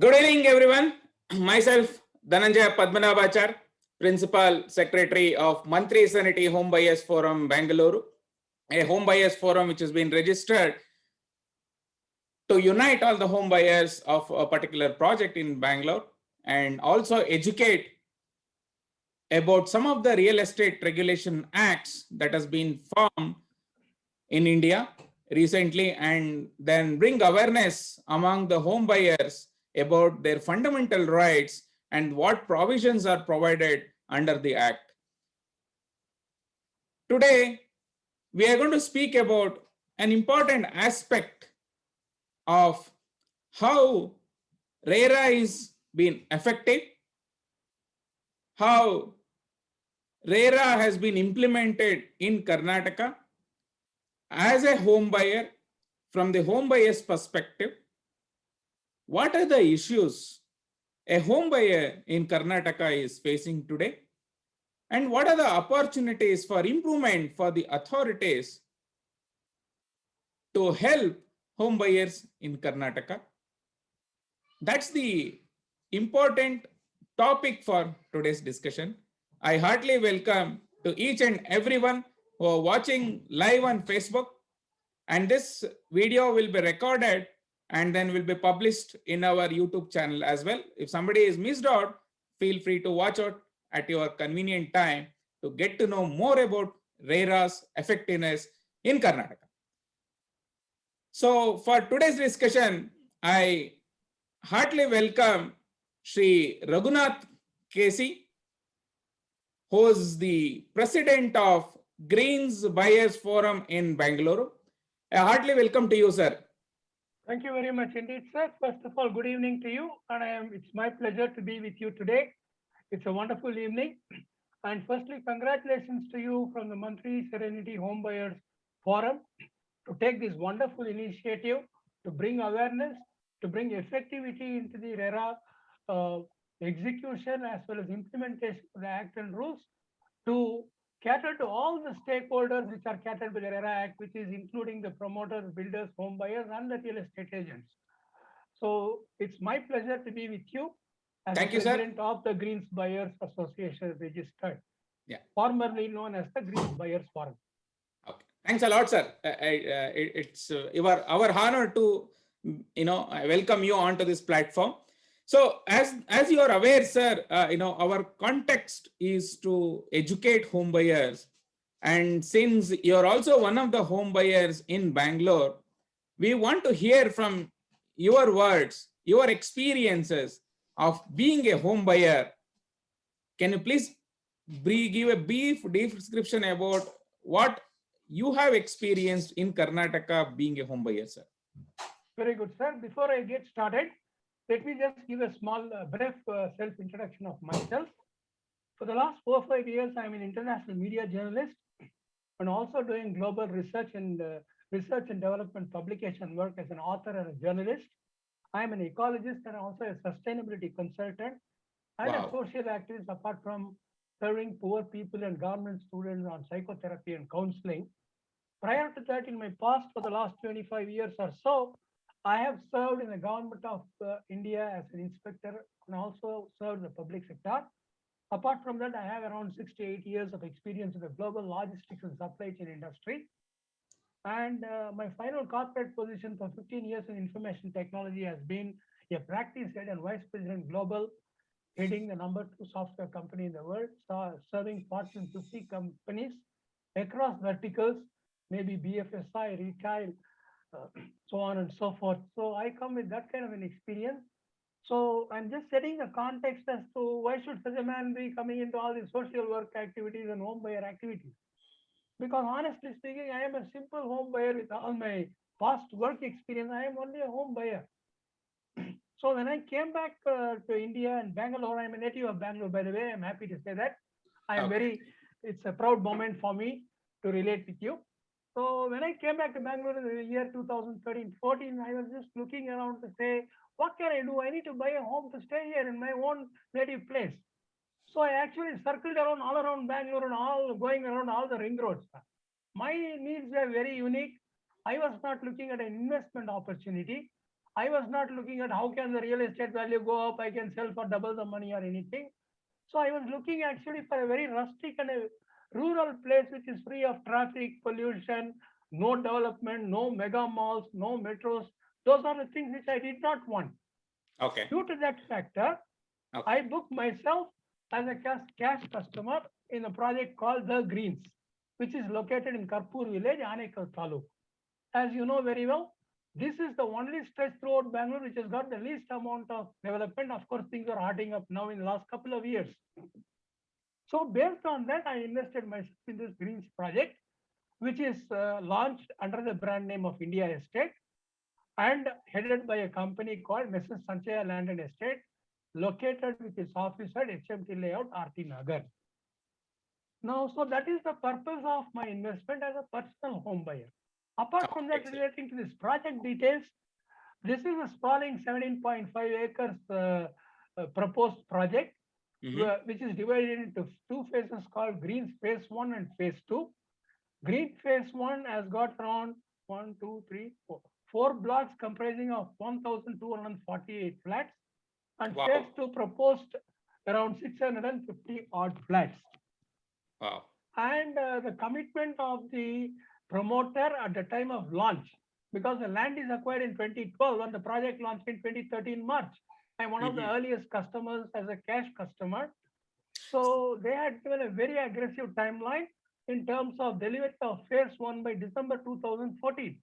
Good evening, everyone. Myself, Dhananjay Padmanabhachar, Principal Secretary of Mantri Sanity Home Buyers Forum, Bangalore, a home buyers forum which has been registered to unite all the home buyers of a particular project in Bangalore and also educate about some of the real estate regulation acts that has been formed in India recently, and then bring awareness among the home buyers about their fundamental rights and what provisions are provided under the act. Today, we are going to speak about an important aspect of how RERA is being effective, how RERA has been implemented in Karnataka as a home buyer. From the home buyer's perspective, what are the issues a home buyer in Karnataka is facing today? And what are the opportunities for improvement for the authorities to help home buyers in Karnataka? That's the important topic for today's discussion. I heartily welcome to each and everyone who are watching live on Facebook. And this video will be recorded and then will be published in our YouTube channel as well. If somebody is missed out, feel free to watch out at your convenient time to get to know more about RERA's effectiveness in Karnataka. So for today's discussion, I heartily welcome Sri Raghunath Kesi, who is the president of Greens Buyers Forum in Bangalore. A heartily welcome to you, sir. Thank you very much indeed, sir. First of all, good evening to you, and it's my pleasure to be with you today. It's a wonderful evening. And firstly, congratulations to you from the Mantri Serenity Home Buyers Forum to take this wonderful initiative to bring awareness, to bring effectivity into the RERA execution as well as implementation of the Act and rules to cater to all the stakeholders which are catered by the RERA Act, which is including the promoters, builders, home buyers, and the real estate agents. So it's my pleasure to be with you as Thank the you, president sir. of the Greens Buyers Association registered, Yeah. formerly known as the Greens Buyers Forum. Okay. Thanks a lot, sir. It's our honor to welcome you onto this platform. So as you are aware, sir, our context is to educate home buyers, and since you're also one of the home buyers in Bangalore, we want to hear from your words, your experiences of being a home buyer. Can you please give a brief description about what you have experienced in Karnataka being a home buyer, sir? Very good, sir. Before I get started, let me just give a small, brief self-introduction of myself. For the last 4 or 5 years, I'm an international media journalist and also doing global research and development publication work as an author and a journalist. I'm an ecologist and also a sustainability consultant and a social activist, apart from serving poor people and government students on psychotherapy and counseling. Prior to that, in my past, for the last 25 years or so, I have served in the government of India as an inspector and also served the public sector. Apart from that, I have around 6 to 8 years of experience in the global logistics and supply chain industry. And my final corporate position for 15 years in information technology has been a practice head and vice president global, heading the #2 software company in the world, serving Fortune 50 companies across verticals, maybe BFSI, retail, so on and so forth. So I come with that kind of an experience. So I'm just setting the context as to why should such a man be coming into all these social work activities and home buyer activities? Because honestly speaking, I am a simple home buyer with all my past work experience. I am only a home buyer. So when I came back to India and Bangalore, I'm a native of Bangalore, by the way. I'm happy to say that. I am it's a proud moment for me to relate with you. So when I came back to Bangalore in the year 2013-14, I was just looking around to say, what can I do? I need to buy a home to stay here in my own native place. So I actually circled around all around Bangalore and all going around all the ring roads. My needs were very unique. I was not looking at an investment opportunity. I was not looking at how can the real estate value go up, I can sell for double the money or anything. So I was looking actually for a very rustic and a rural place which is free of traffic, pollution, no development, no mega malls, no metros. Those are the things which I did not want. Okay. Due to that factor, Okay. I booked myself as a cash customer in a project called The Greens, which is located in Karpur village, Anekal Taluk. As you know very well, this is the only stretch throughout Bangalore which has got the least amount of development. Of course, things are heating up now in the last couple of years. So based on that, I invested myself in this Greens project, which is launched under the brand name of India Estate and headed by a company called Mrs. Sanchaya Land and Estate, located with its office at HMT Layout, RT Nagar. Now, so that is the purpose of my investment as a personal home buyer. Apart from that, Okay, sir. relating to this project details, this is a sprawling 17.5 acres proposed project, Mhm. which is divided into two phases called Greens Phase 1 and Phase 2. Green Phase 1 has got around 1, 2, 3, 4, 4 blocks comprising of 1,248 flats, and Wow. Phase 2 proposed around 650 odd flats. Wow. And the commitment of the promoter at the time of launch, because the land is acquired in 2012 and the project launched in 2013 March. I'm one of the Mhm. earliest customers as a cash customer. So they had given a very aggressive timeline in terms of delivery of Phase 1 by December 2014.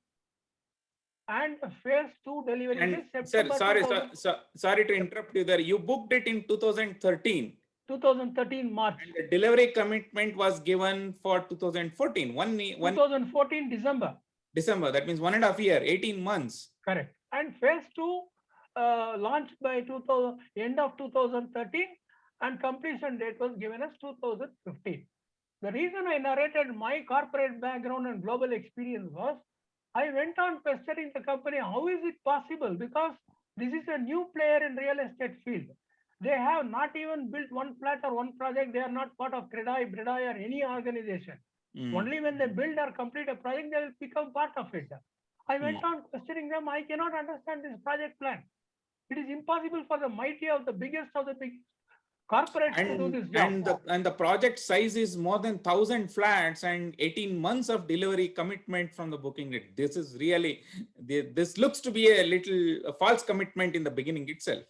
And the Phase 2 delivery And by sir, September sorry, 2000, sorry to interrupt you there. You booked it in 2013 2013 March, and the delivery commitment was given for 2014, one 2014 December. December. That means 1.5 years, 18 months. Correct. And Phase 2 launched by 2000, end of 2013, and completion date was given as 2015. The reason I narrated my corporate background and global experience was I went on pestering the company, how is it possible? Because this is a new player in real estate field. They have not even built one flat or one project. They are not part of CREDAI, BREDAI or any organization. Mm. Only when they build or complete a project, they will become part of it. I went on questioning them. I cannot understand this project plan. It is impossible for the mighty of the biggest corporates to do this job. And the project size is more than 1,000 flats and 18 months of delivery commitment from the booking date. This is really, this looks to be a false commitment in the beginning itself.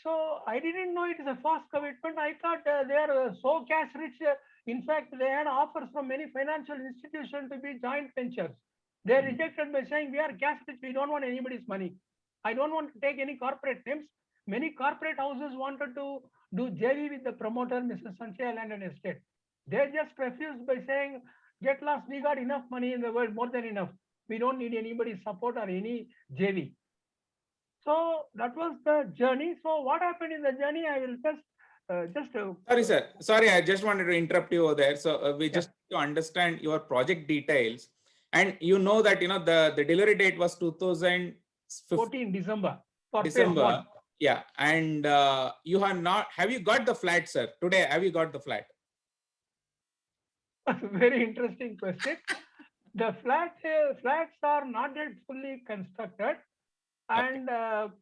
So I didn't know it is a fast commitment. I thought they are so cash rich. In fact, they had offers from many financial institutions to be joint ventures. They rejected by saying we are cash rich. We don't want anybody's money. I don't want to take any corporate names. Many corporate houses wanted to do JV with the promoter, Mrs. Sanchaya Land and Estate. They just refused by saying, get lost, we got enough money in the world, more than enough. We don't need anybody's support or any JV. So that was the journey. So what happened in the journey, I will Sorry, sir. Sorry, I just wanted to interrupt you over there. So we Yeah. just to understand your project details. And you know that, the delivery date was 2014 December for Phase December. 1. Yeah. And have you got the flat, sir? Today, have you got the flat? Very interesting question. The flats are not yet fully constructed. And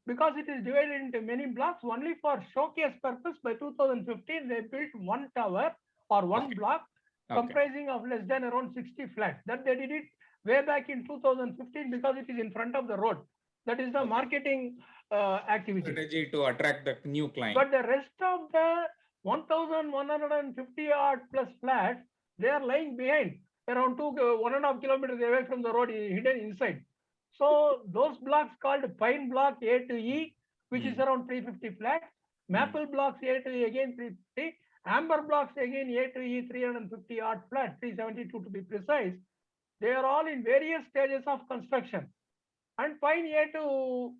because it is divided into many blocks, only for showcase purpose, by 2015, they built one tower or one block comprising of less than around 60 flats. That they did it way back in 2015 because it is in front of the road. That is the marketing activity. Strategy to attract the new client. But the rest of the 1,150 odd plus flats, they are lying behind around 1.5 kilometers away from the road, hidden inside. So those blocks called Pine Block A to E, which is around 350 flats, Maple Blocks A to E again 350, Amber Blocks again A to E 350 odd flats, 372 to be precise. They are all in various stages of construction. And Pine A to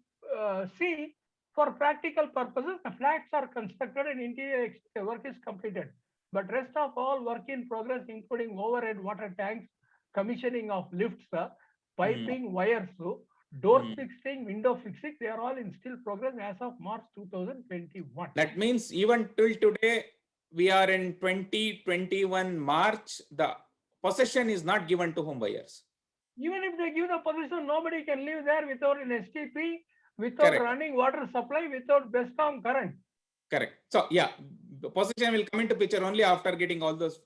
C, for practical purposes, the flats are constructed and interior work is completed. But rest of all work in progress, including overhead water tanks, commissioning of lifts, piping, wires, door fixing, window fixing, they are all in still progress as of March 2021. That means even till today, we are in 2021 March, the possession is not given to home buyers. Even if they give the possession, nobody can live there without an STP, without Correct. running water supply, without Bescom current. Correct. So yeah, the possession will come into picture only after getting all those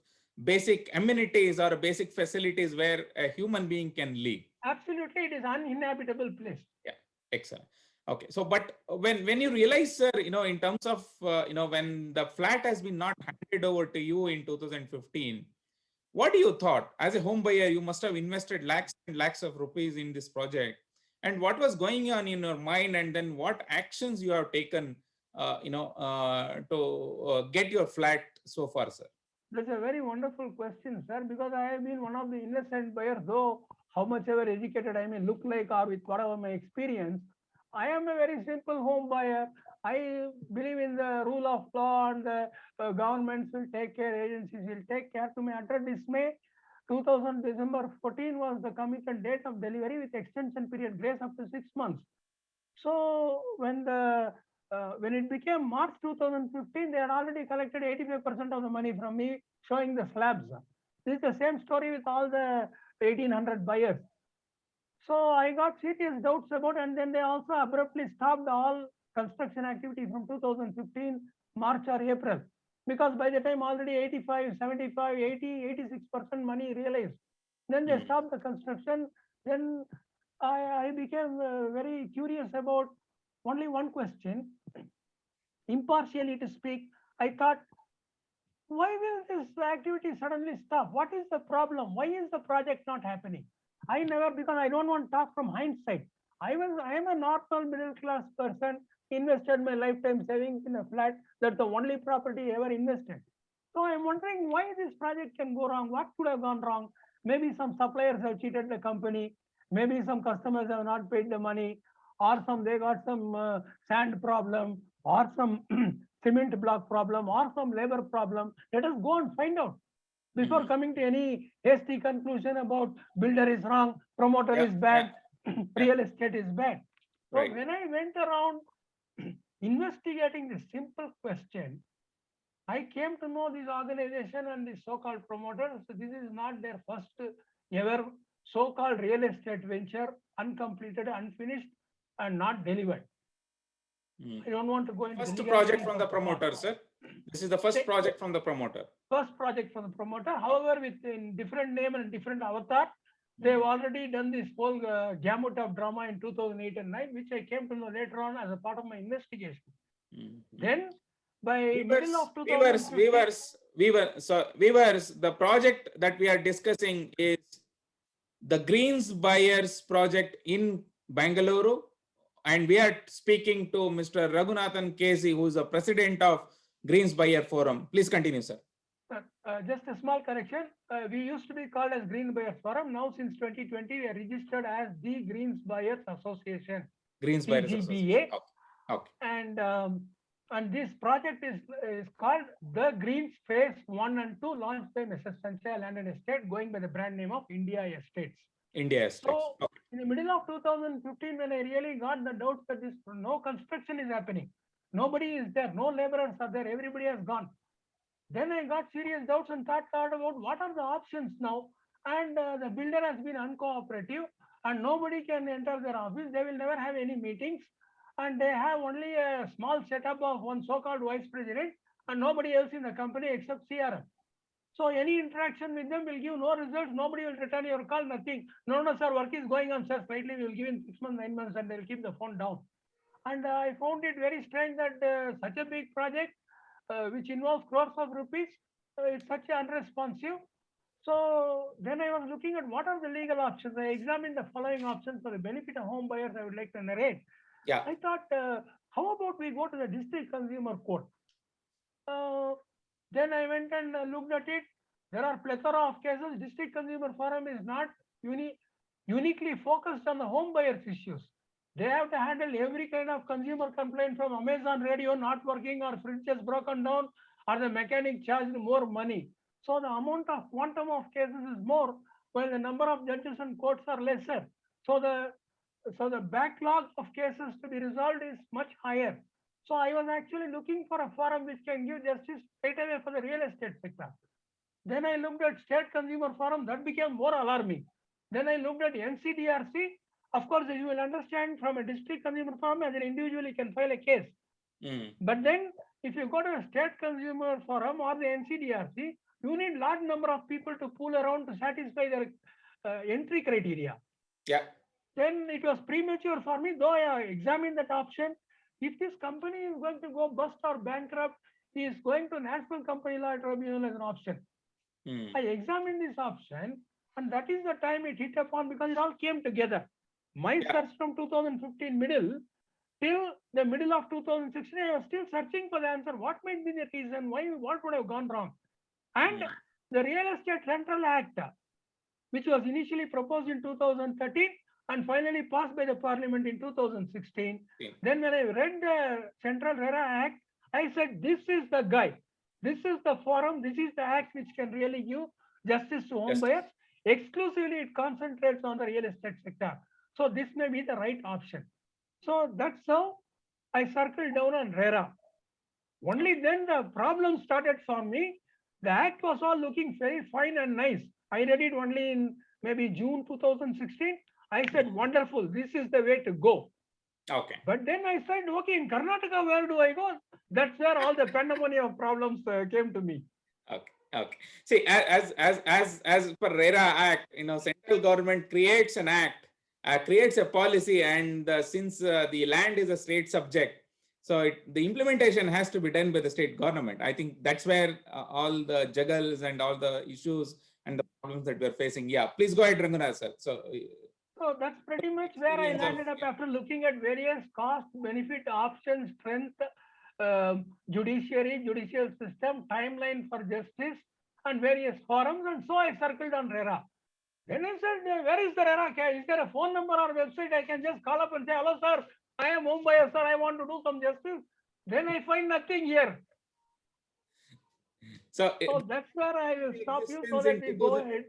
basic amenities or basic facilities where a human being can live. Absolutely, it is uninhabitable place. Yeah, excellent. Okay, so but when you realize, sir, in terms of when the flat has been not handed over to you in 2015, what do you thought as a home buyer? You must have invested lakhs and lakhs of rupees in this project, and what was going on in your mind, and then what actions you have taken, to get your flat so far, sir? That's a very wonderful question, sir, because I have been one of the innocent buyers, though how much ever educated I may look like or with whatever my experience, I am a very simple home buyer. I believe in the rule of law and the governments will take care, agencies will take care. To my utter dismay, 2000 December 14 was the committed date of delivery with extension period grace up to 6 months. So when it became March 2015, they had already collected 85% of the money from me, showing the slabs. This is the same story with all the 1800 buyers. So I got serious doubts about, and then they also abruptly stopped all construction activity from 2015 March or April, because by the time already 85, 75, 80, 86% money realized. Then they stopped the construction. Then I became very curious about only one question. Impartially to speak, I thought, why will this activity suddenly stop? What is the problem? Why is the project not happening? I never, because I don't want to talk from hindsight. I am a normal middle class person, invested my lifetime savings in a flat. That's the only property ever invested. So I'm wondering why this project can go wrong. What could have gone wrong? Maybe some suppliers have cheated the company. Maybe some customers have not paid the money, or they got some sand problem, or some cement block problem, or some labor problem. Let us go and find out before coming to any hasty conclusion about builder is wrong, promoter is bad, real estate is bad. So Right. when I went around investigating this simple question, I came to know this organization and the so-called promoters. So this is not their first ever so-called real estate venture, uncompleted, unfinished, and not delivered. I don't want to go into First the project legalities from of the the promoter, process. sir. This is the first project from the promoter. First project from the promoter. However, with in different name and different avatar, they've already done this whole gamut of drama in 2008 and 9, which I came to know later on as a part of my investigation. Then by middle of 2015, viewers, the project that we are discussing is the Greens Buyers project in Bangalore, and we are speaking to Mr. Raghunathan Casey, who is the president of Greens Buyer Forum. Please continue, sir. Just a small correction. We used to be called as Green Buyers Forum. Now, since 2020, we are registered as the Greens Buyers Association. Greens Buyers Association. Okay. And this project is called the Greens Phase 1 and 2, launched by Mrs. Sanchaya Land and Estate, going by the brand name of India Estates. India Estates. So, in the middle of 2015, when I really got the doubts that no construction is happening, nobody is there, no laborers are there, everybody has gone. Then I got serious doubts and thought about what are the options now. And the builder has been uncooperative and nobody can enter their office. They will never have any meetings. And they have only a small setup of one so-called vice president and nobody else in the company except CRM. So any interaction with them will give no results. Nobody will return your call, nothing. No, sir, work is going on, sir. Slightly, we will give in 6 months, 9 months, and they'll keep the phone down. And I found it very strange that such a big project, which involves crores of rupees, it's such unresponsive. So then I was looking at what are the legal options. I examined the following options for the benefit of home buyers. I would like to narrate. Yeah. I thought, how about we go to the district consumer court? Then I went and looked at it. There are plethora of cases. District Consumer Forum is not uniquely focused on the home buyers issues. They have to handle every kind of consumer complaint from Amazon radio not working or fridge has broken down or the mechanic charged more money. So the amount of quantum of cases is more while the number of judges and courts are lesser. So the backlog of cases to be resolved is much higher. So I was actually looking for a forum which can give justice straight away for the real estate sector. Then I looked at State Consumer Forum, that became more alarming. Then I looked at NCDRC, Of course, as you will understand, from a district consumer forum, as an individual, you can file a case. But then, if you go to a state consumer forum or the NCDRC, you need large number of people to pool around to satisfy their entry criteria. Yeah. Then it was premature for me, though I examined that option. If this company is going to go bust or bankrupt, he is going to National Company Law Tribunal as an option. I examined this option, and that is the time it hit upon, because it all came together. My search from 2015 middle till the middle of 2016, I was still searching for the answer. What might be the reason? Why? What would have gone wrong? And the Real Estate Central Act, which was initially proposed in 2013 and finally passed by the Parliament in 2016. Then when I read the Central RERA Act, I said, this is the guy. This is the forum. This is the act which can really give justice to home buyers. Exclusively, it concentrates on the real estate sector. So this may be the right option. So that's how I circled down on RERA. Only then the problem started for me. The act was all looking very fine and nice. I read it only in maybe June 2016. I said, wonderful, this is the way to go. Okay. But then I said, okay, in Karnataka, where do I go? That's where all the pandemonium of problems came to me. Okay. Okay. See, as per RERA Act, central government creates an act, creates a policy, and since the land is a state subject, so the implementation has to be done by the state government. I think that's where all the juggles and all the issues and the problems that we're facing. Yeah, please go ahead, Ranganath sir. So that's pretty much where I landed up after looking at various cost, benefit, options, strength, judiciary, judicial system, timeline for justice, and various forums. And so I circled on RERA. Then I said, where is the RERA? Is there a phone number or website I can just call up and say, hello, sir, I am home buyer, sir, I want to do some justice? Then I find nothing here. So that's where I will stop you so that we go ahead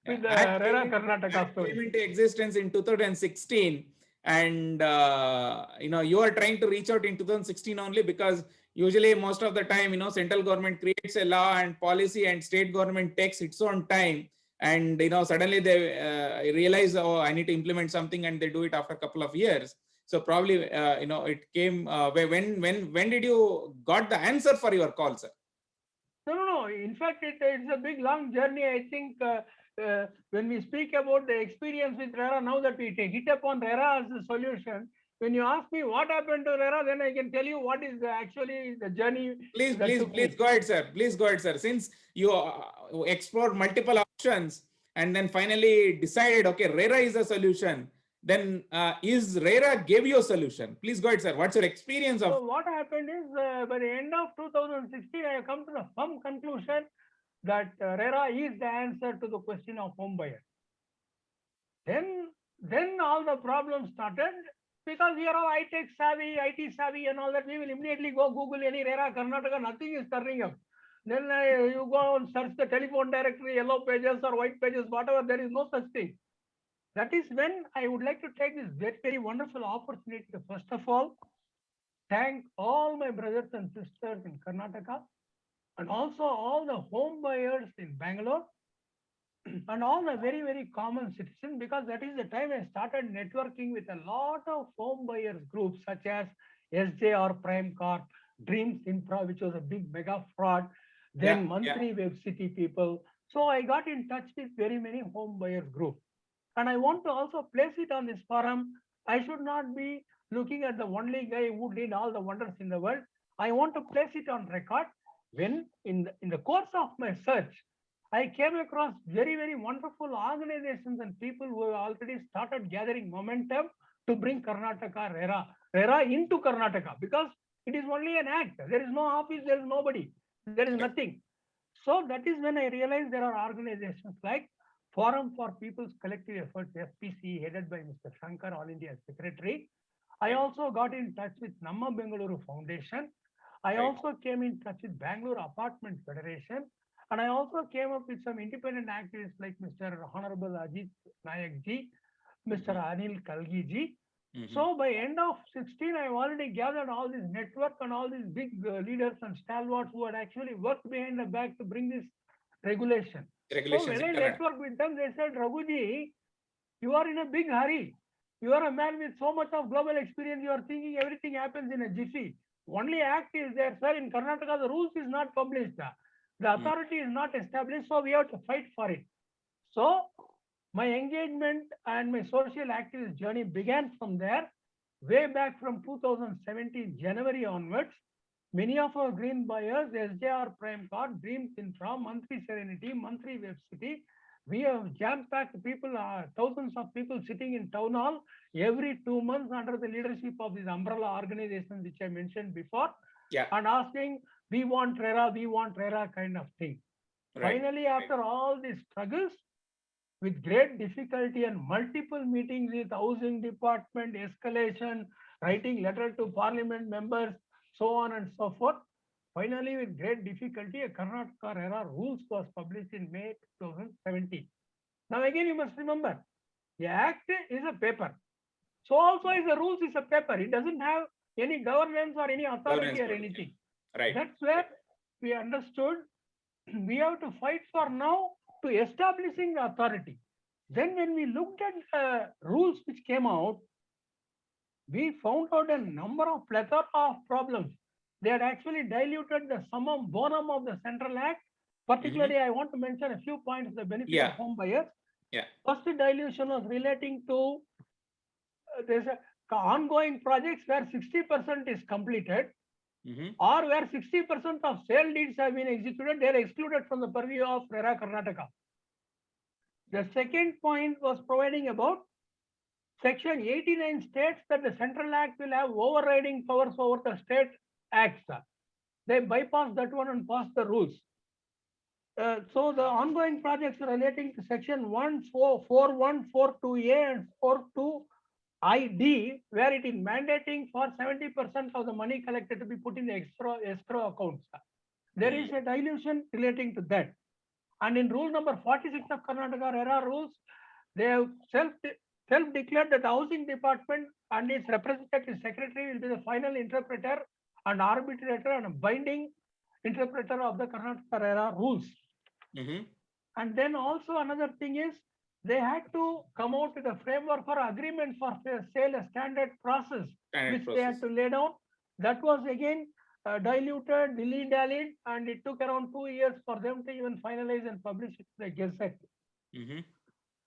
with the RERA Karnataka story. Came into existence in 2016, and you are trying to reach out in 2016 only, because usually most of the time, central government creates a law and policy, and state government takes its own time, and suddenly they realize, oh, I need to implement something, and they do it after a couple of years. So probably it came when did you got the answer for your call, sir? No. In fact, it's a big long journey. I think when we speak about the experience with RERA, now that we hit upon RERA as a solution, when you ask me what happened to RERA, then I can tell you what is actually the journey. Please go ahead, sir. Please go ahead, sir. Since you explored multiple options and then finally decided, okay, RERA is a solution, then is RERA gave you a solution? Please go ahead, sir. What's your experience of? So what happened is, by the end of 2016, I have come to the firm conclusion that RERA is the answer to the question of home buyer. Then all the problems started, because we are all IT savvy and all that. We will immediately go Google any RERA Karnataka, nothing is turning up. Then you go and search the telephone directory, yellow pages or white pages, whatever, there is no such thing. That is when I would like to take this very, very wonderful opportunity to, first of all, thank all my brothers and sisters in Karnataka, and also all the home buyers in Bangalore, and all the very, very common citizens, because that is the time I started networking with a lot of home buyers groups such as SJR Prime Corp, Dreams Infra, which was a big mega fraud, then Mantri Web City people. So I got in touch with very many home buyers groups. And I want to also place it on this forum. I should not be looking at the only guy who did all the wonders in the world. I want to place it on record. When in the course of my search, I came across very, very wonderful organizations and people who have already started gathering momentum to bring Karnataka RERA into Karnataka, because it is only an act. There is no office, there is nobody, there is nothing. So that is when I realized there are organizations like Forum for People's Collective Efforts, FPC, headed by Mr. Shankar, All India Secretary. I also got in touch with Namma Bengaluru Foundation. I also came in touch with Bangalore Apartment Federation. And I also came up with some independent activists like Mr. Honorable Ajit Nayak ji, Mr. Anil Kalgi ji. So by end of 16, I've already gathered all this network and all these big leaders and stalwarts who had actually worked behind the back to bring this regulation. So when I networked with them, they said, Raghuji, you are in a big hurry. You are a man with so much of global experience. You are thinking everything happens in a jiffy. Only act is there, sir. In Karnataka, the rules is not published. The authority is not established, so we have to fight for it. So my engagement and my social activist journey began from there, way back from 2017 January onwards. Many of our green buyers, SJR Prime Card, Dreams Infra, Monthly Serenity, Monthly Web City, we have jam-packed people, thousands of people sitting in town hall every 2 months under the leadership of these umbrella organizations, which I mentioned before, Yeah. and asking, we want RERA kind of thing. Right. Finally, after all these struggles, with great difficulty and multiple meetings with housing department, escalation, writing letter to parliament members, so on and so forth. Finally, with great difficulty, a Karnataka RERA rules was published in May 2017. Now again, you must remember, the act is a paper. So also is the rules is a paper. It doesn't have any governance or any authority or anything. Right. That's where we understood we have to fight for now to establishing the authority. Then when we looked at the rules which came out, we found out a number of plethora of problems. They had actually diluted the summum bonum of the Central Act. Particularly, I want to mention a few points of the benefit of home buyers. Yeah. First dilution was relating to there's a ongoing projects where 60% is completed, or where 60% of sale deeds have been executed, they are excluded from the purview of RERA Karnataka. The second point was providing about Section 89 states that the Central Act will have overriding powers over the state acts. They bypassed that one and passed the rules. So the ongoing projects relating to Section 14142A and 42ID, where it is mandating for 70% of the money collected to be put in the escrow accounts. There is a dilution relating to that. And in rule number 46 of Karnataka RERA rules, they have self-declared that the housing department and its representative secretary will be the final interpreter and arbitrator and binding interpreter of the Karnataka RERA rules. And then also another thing is they had to come out with a framework for agreement for sale, a standard process, they had to lay down. That was again diluted, dilly-dallied, and it took around 2 years for them to even finalize and publish it to the Gazette.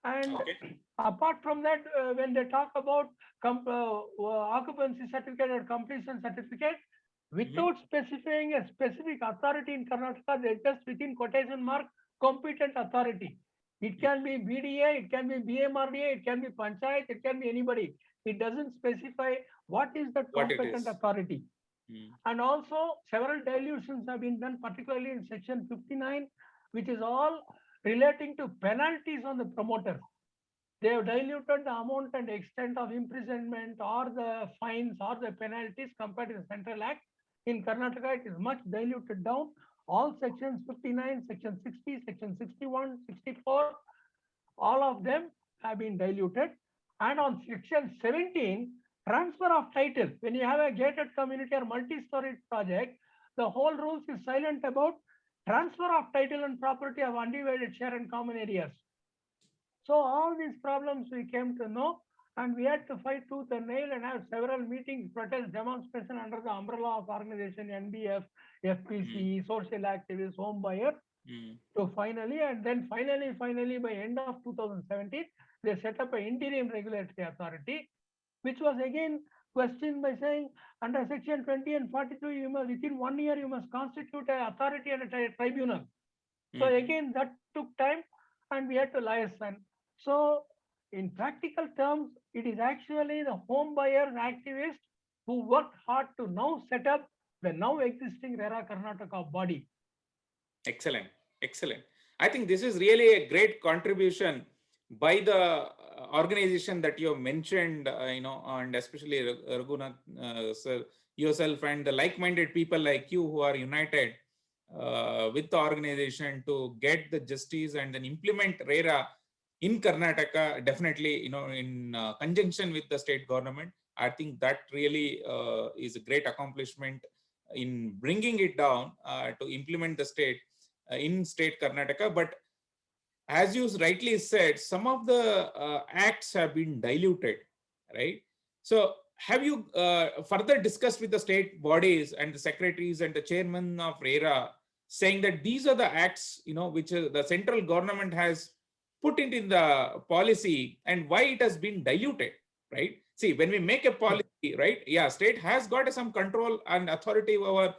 And apart from that, when they talk about occupancy certificate or completion certificate, without specifying a specific authority in Karnataka, they just within quotation mark competent authority. It can be BDA, it can be BMRDA, it can be Panchayat, it can be anybody. It doesn't specify what is the competent authority. And also several dilutions have been done, particularly in Section 59, which is all relating to penalties on the promoters. They have diluted the amount and extent of imprisonment or the fines or the penalties compared to the Central Act. In Karnataka, it is much diluted down. All sections 59, section 60, section 61, 64, all of them have been diluted. And on section 17, transfer of title. When you have a gated community or multi-story project, the whole rules is silent about transfer of title and property of undivided share and common areas. So all these problems we came to know, and we had to fight tooth and nail and have several meetings, protest, demonstration under the umbrella of organization NBF, FPC, social activists, home buyers. So finally, by end of 2017, they set up an interim regulatory authority, which was again questioned by saying under section 20 and 42, you must within 1 year you must constitute an authority and a tribunal. So again, that took time, and we had to liaison. So in practical terms, it is actually the home buyers activists who worked hard to now set up the now existing RERA Karnataka body. Excellent. I think this is really a great contribution by the organization that you have mentioned, and especially Raghunath, sir, yourself and the like-minded people like you who are united with the organization to get the justice and then implement RERA in Karnataka, definitely, in conjunction with the state government. I think that really is a great accomplishment in bringing it down to implement the state in state Karnataka. But as you rightly said, some of the acts have been diluted. right? So have you further discussed with the state bodies and the secretaries and the chairman of RERA, saying that these are the acts, which the central government has put it in the policy, and why it has been diluted, right? See, when we make a policy, right? Yeah, state has got some control and authority over,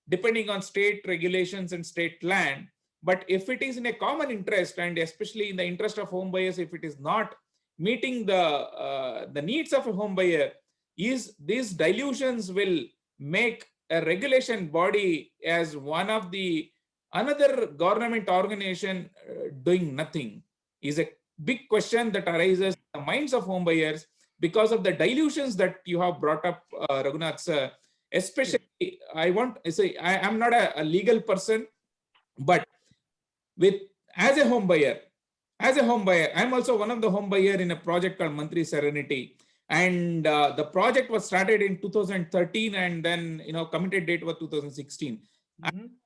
depending on state regulations and state land. But if it is in a common interest, and especially in the interest of home buyers, if it is not meeting the needs of a home buyer, these dilutions will make a regulation body as one of the another government organization doing nothing. Is a big question that arises in the minds of home buyers because of the dilutions that you have brought up, Raghunath sir. Especially, I want to say, I am not a legal person, but as a home buyer, I'm also one of the home buyer in a project called Mantri Serenity. And the project was started in 2013, and then, committed date was 2016.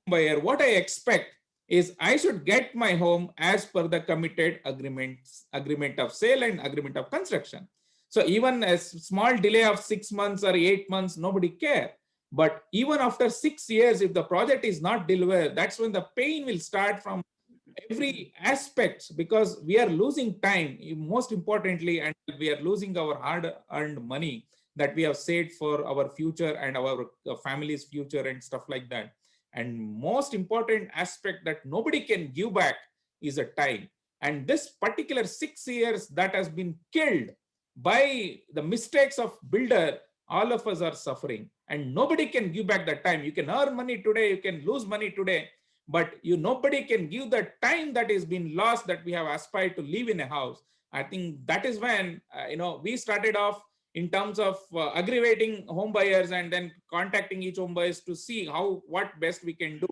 Buyer, what I expect is I should get my home as per the committed agreement of sale and agreement of construction. So even a small delay of 6 months or 8 months, nobody care. But even after 6 years, if the project is not delivered, that's when the pain will start from every aspect, because we are losing time, most importantly, and we are losing our hard-earned money that we have saved for our future and our family's future and stuff like that. And most important aspect that nobody can give back is a time. And this particular 6 years that has been killed by the mistakes of builder, all of us are suffering, and nobody can give back that time. You can earn money today, you can lose money today, but nobody can give the time that is being lost, that we have aspired to live in a house. I think that is when we started off in terms of aggravating home buyers and then contacting each home buyers to see what best we can do.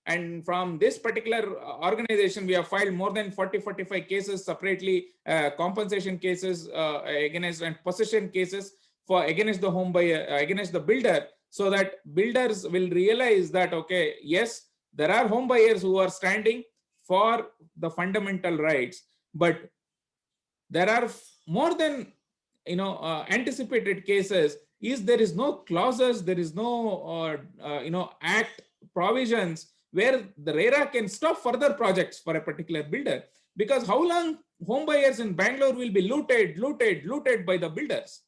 And from this particular organization, we have filed more than 45 cases separately, compensation cases against, and possession cases against the home buyer, against the builder, so that builders will realize that, okay, yes, there are home buyers who are standing for the fundamental rights, but there are more than anticipated cases. There is no clauses, there is no act provisions where the RERA can stop further projects for a particular builder. Because how long home buyers in Bangalore will be looted by the builders?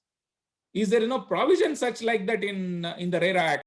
Is there no provision such like that in the RERA Act?